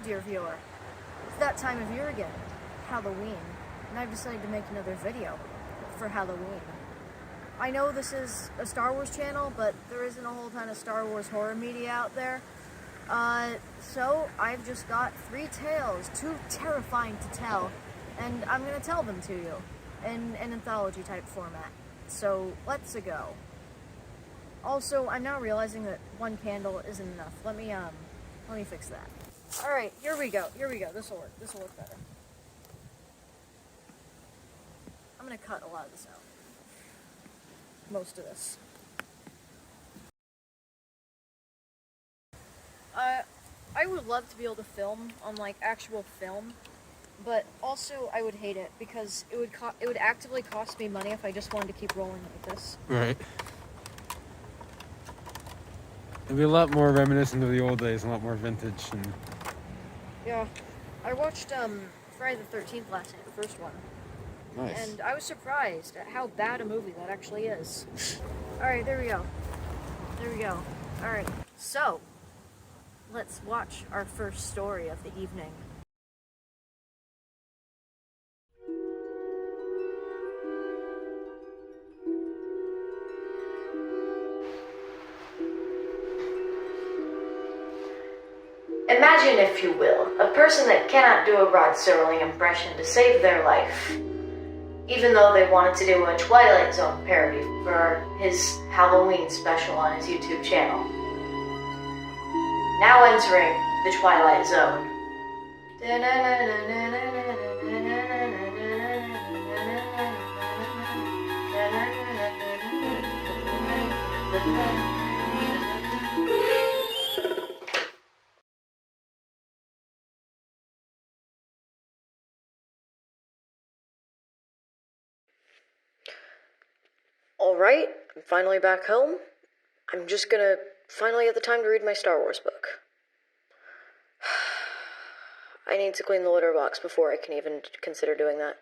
dear viewer. It's that time of year again, Halloween, and I've decided to make another video for Halloween. I know this is a Star Wars channel, but there isn't a whole ton of Star Wars horror media out there. So I've just got 3 tales, too terrifying to tell, and I'm gonna tell them to you in an anthology type format. So let's go. Also, I'm now realizing that 1 candle isn't enough. Let me fix that. Alright, here we go. This'll work. This'll look better. I'm gonna cut a lot of this out. Most of this. I would love to be able to film on, like, actual film, but also I would hate it because it would actively cost me money if I just wanted to keep rolling like this. Right. It'd be a lot more reminiscent of the old days, a lot more vintage and... Yeah. I watched, Friday the 13th last night, the first one. Nice. And I was surprised at how bad a movie that actually is. Alright, there we go. Alright, so, let's watch our first story of the evening. Imagine, if you will, a person that cannot do a Rod Serling impression to save their life, even though they wanted to do a Twilight Zone parody for his Halloween special on his YouTube channel. Now entering the Twilight Zone. Alright, I'm finally back home. I'm just gonna finally have the time to read my Star Wars book. I need to clean the litter box before I can even consider doing that.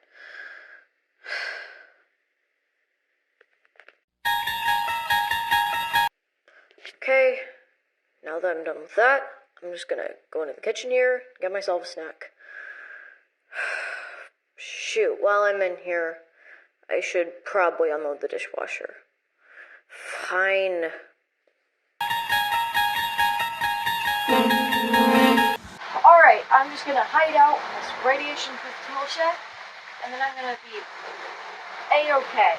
Okay, now that I'm done with that, I'm just gonna go into the kitchen here, get myself a snack. Shoot, while I'm in here, I should probably unload the dishwasher. Fine. Alright, I'm just gonna hide out in this radiation-proof tool shed, and then I'm gonna be A-okay.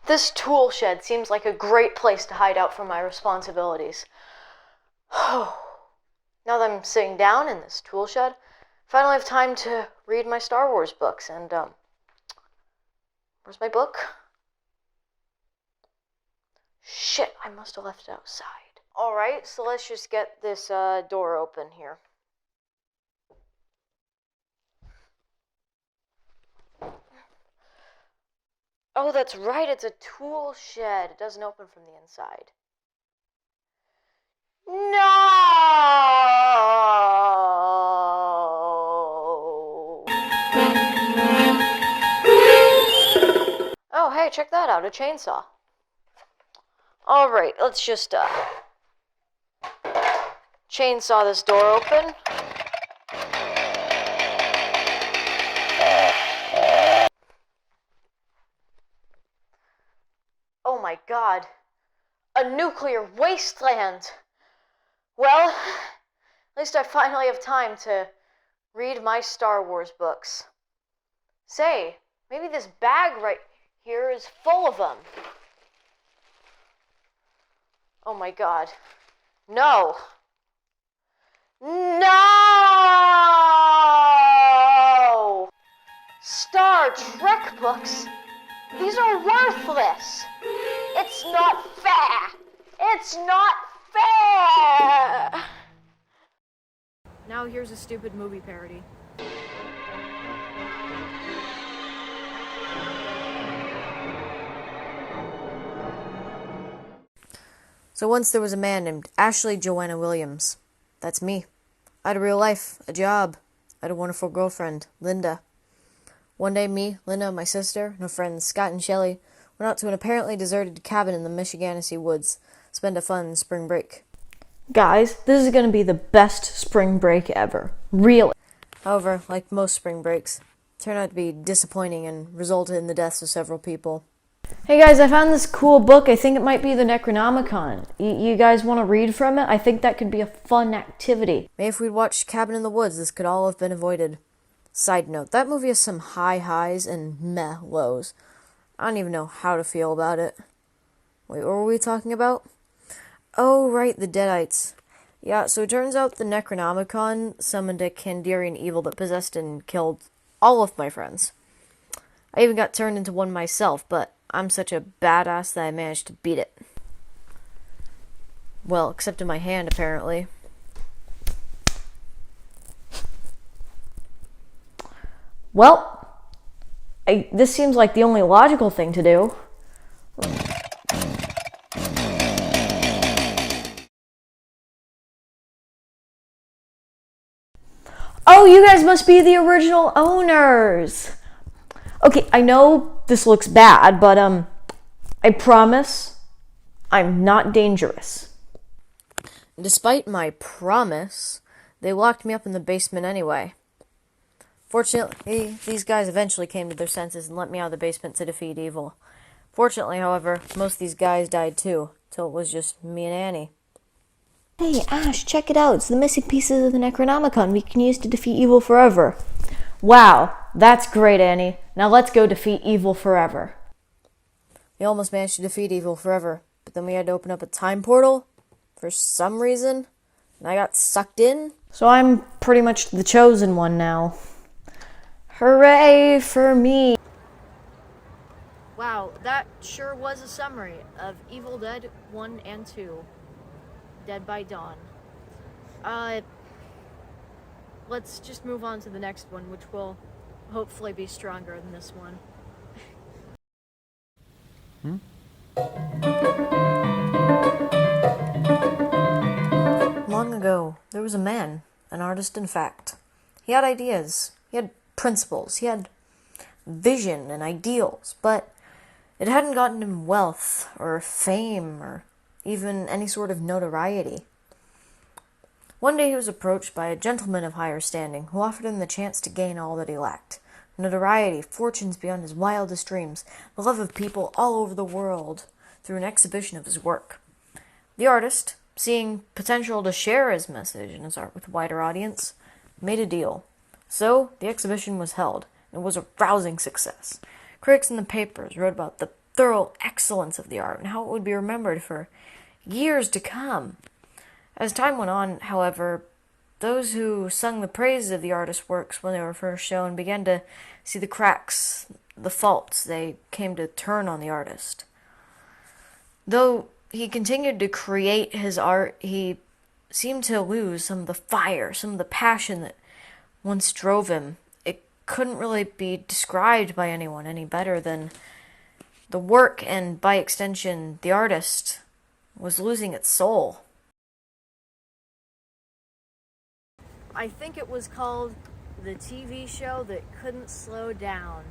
This tool shed seems like a great place to hide out from my responsibilities. Now that I'm sitting down in this tool shed, I finally have time to read my Star Wars books, and, where's my book? Shit, I must have left it outside. Alright, so let's just get this, door open here. Oh, that's right, it's a tool shed. It doesn't open from the inside. No! Oh, hey, check that out, a chainsaw. Alright, let's just, chainsaw this door open. Oh my god. A nuclear wasteland! Well, at least I finally have time to read my Star Wars books. Say, maybe this bag right here is full of them. Oh my god. No! No! Star Trek books? These are worthless! It's not fair! It's not fair! Now here's a stupid movie parody. So once there was a man named Ashley Joanna Williams. That's me. I had a real life, a job. I had a wonderful girlfriend, Linda. One day me, Linda, my sister, and her friends Scott and Shelley went out to an apparently deserted cabin in the Michigansett woods, spend a fun spring break. Guys, this is going to be the best spring break ever. Really. However, like most spring breaks, it turned out to be disappointing and resulted in the deaths of several people. Hey guys, I found this cool book. I think it might be the Necronomicon. You guys want to read from it? I think that could be a fun activity. Maybe if we'd watched Cabin in the Woods, this could all have been avoided. Side note, that movie has some high highs and meh lows. I don't even know how to feel about it. Wait, what were we talking about? Oh, right, the Deadites. Yeah, so it turns out the Necronomicon summoned a Kandarian evil that possessed and killed all of my friends. I even got turned into one myself, but I'm such a badass that I managed to beat it. Well, except in my hand, apparently. Well, this seems like the only logical thing to do. Oh, you guys must be the original owners. Okay, I know this looks bad, but I promise I'm not dangerous. Despite my promise, they locked me up in the basement anyway. Fortunately, these guys eventually came to their senses and let me out of the basement to defeat evil. Fortunately, however, most of these guys died too, till it was just me and Annie. Hey, Ash, check it out. It's the missing pieces of the Necronomicon we can use to defeat evil forever. Wow, that's great, Annie. Now let's go defeat evil forever. We almost managed to defeat evil forever, but then we had to open up a time portal for some reason, and I got sucked in. So I'm pretty much the chosen one now. Hooray for me! Wow, that sure was a summary of Evil Dead 1 and 2. Dead by Dawn. Let's just move on to the next one, which will hopefully be stronger than this one. Long ago, there was a man, an artist in fact. He had ideas, he had principles, he had vision and ideals, but it hadn't gotten him wealth or fame or even any sort of notoriety. One day he was approached by a gentleman of higher standing who offered him the chance to gain all that he lacked. Notoriety, fortunes beyond his wildest dreams, the love of people all over the world through an exhibition of his work. The artist, seeing potential to share his message and his art with a wider audience, made a deal. So the exhibition was held, and it was a rousing success. Critics in the papers wrote about the thorough excellence of the art and how it would be remembered for years to come. As time went on, however, those who sung the praises of the artist's works when they were first shown began to see the cracks, the faults. They came to turn on the artist. Though he continued to create his art, he seemed to lose some of the fire, some of the passion that once drove him. It couldn't really be described by anyone any better than the work, and by extension, the artist, was losing its soul. I think it was called The TV Show That Couldn't Slow Down.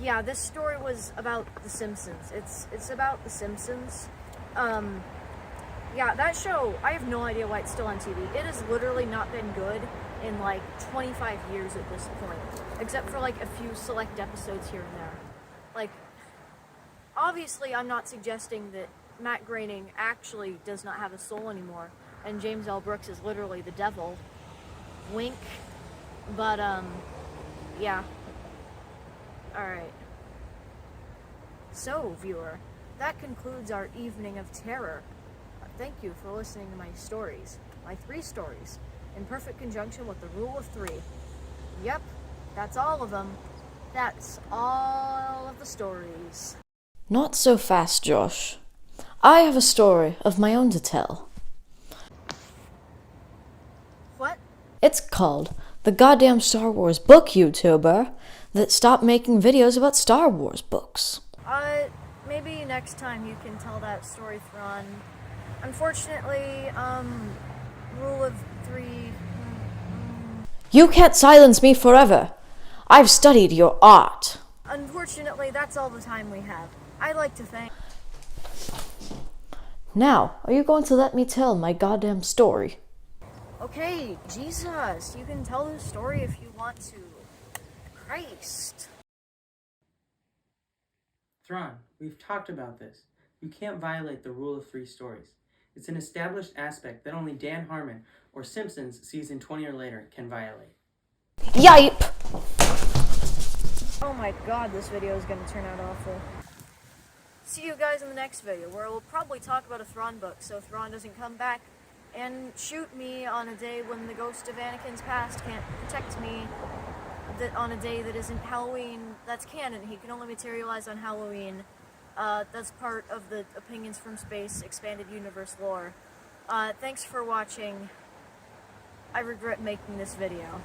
Yeah, this story was about The Simpsons. It's about The Simpsons. Yeah, that show, I have no idea why it's still on TV. It has literally not been good in like 25 years at this point, except for like a few select episodes here and there. Like, obviously I'm not suggesting that Matt Groening actually does not have a soul anymore, and James L. Brooks is literally the devil. Wink. But, yeah. Alright. So, viewer, that concludes our evening of terror. Thank you for listening to my stories. My 3 stories, in perfect conjunction with the rule of 3. Yep, that's all of them. That's all of the stories. Not so fast, Josh. I have a story of my own to tell. What? It's called The Goddamn Star Wars Book YouTuber That Stopped Making Videos About Star Wars Books. Maybe next time you can tell that story, Thrawn. Unfortunately, rule of 3... You can't silence me forever. I've studied your art. Unfortunately, that's all the time we have. I'd like to thank... Now, are you going to let me tell my goddamn story? Okay, Jesus, you can tell this story if you want to. Christ. Thrawn, we've talked about this. You can't violate the rule of 3 stories. It's an established aspect that only Dan Harmon or Simpsons season 20 or later can violate. Yipe! Oh my god, this video is going to turn out awful. See you guys in the next video, where we'll probably talk about a Thrawn book, so Thrawn doesn't come back and shoot me on a day when the ghost of Anakin's past can't protect me, that on a day that isn't Halloween. That's canon. He can only materialize on Halloween. That's part of the Opinions from Space expanded universe lore. Thanks for watching. I regret making this video.